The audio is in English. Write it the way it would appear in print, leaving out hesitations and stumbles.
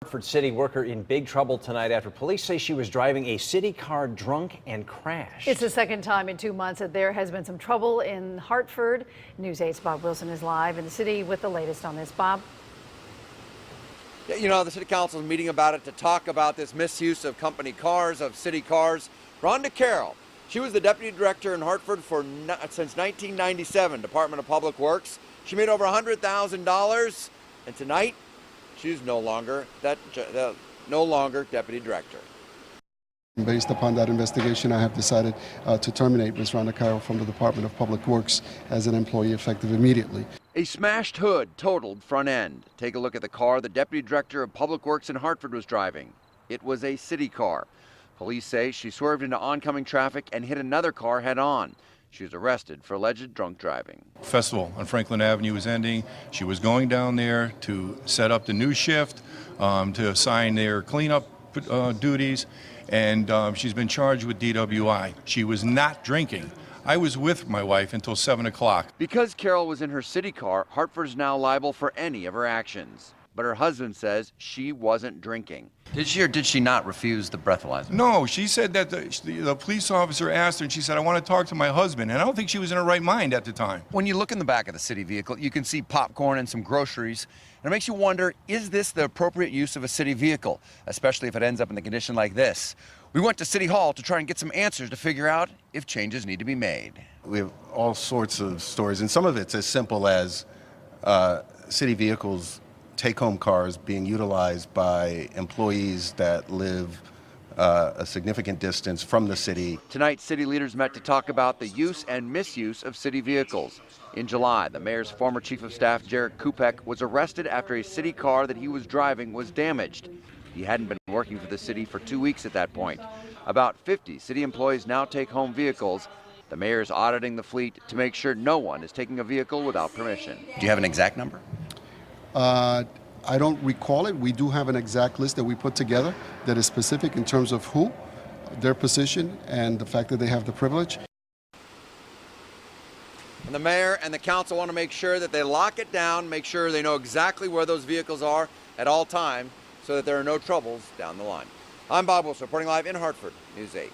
Hartford city worker in big trouble tonight after police say she was driving a city car drunk and crashed. It's the second time in 2 months that there has been some trouble in Hartford. News 8's Bob Wilson is live in the city with the latest on this. Bob? Yeah, you know, the city council is meeting about it to talk about this misuse of company cars, of city cars. Rhonda Carroll, she was the deputy director in Hartford since 1997, Department of Public Works. She made over $100,000, and tonight she's no longer deputy director. Based upon that investigation, I have decided to terminate Ms. Rhonda Carroll from the Department of Public Works as an employee effective immediately. A smashed hood, totaled front end. Take a look at the car the deputy director of Public Works in Hartford was driving. It was a city car. Police say she swerved into oncoming traffic and hit another car head on. She was arrested for alleged drunk driving. Festival on Franklin Avenue was ending. She was going down there to set up the new shift, to assign their cleanup duties, and she's been charged with DUI. She was not drinking. I was with my wife until 7 o'clock. Because Carol was in her city car, Hartford is now liable for any of her actions. But her husband says she wasn't drinking. Did she or did she not refuse the breathalyzer? No, she said that the police officer asked her, and she said, I want to talk to my husband. And I don't think she was in her right mind at the time. When you look in the back of the city vehicle, you can see popcorn and some groceries. And it makes you wonder, is this the appropriate use of a city vehicle, especially if it ends up in a condition like this? We went to City Hall to try and get some answers to figure out if changes need to be made. We have all sorts of stories, and some of it's as simple as city vehicles, take-home cars being utilized by employees that live a significant distance from the city. Tonight, city leaders met to talk about the use and misuse of city vehicles. In July, the mayor's former chief of staff, Jared Kupek, was arrested after a city car that he was driving was damaged. He hadn't been working for the city for 2 weeks at that point. About 50 city employees now take home vehicles. The mayor is auditing the fleet to make sure no one is taking a vehicle without permission. Do you have an exact number? I don't recall it. We do have an exact list that we put together that is specific in terms of who, their position, and the fact that they have the privilege. And the mayor and the council want to make sure that they lock it down, make sure they know exactly where those vehicles are at all times so that there are no troubles down the line. I'm Bob Wilson, reporting live in Hartford, News 8.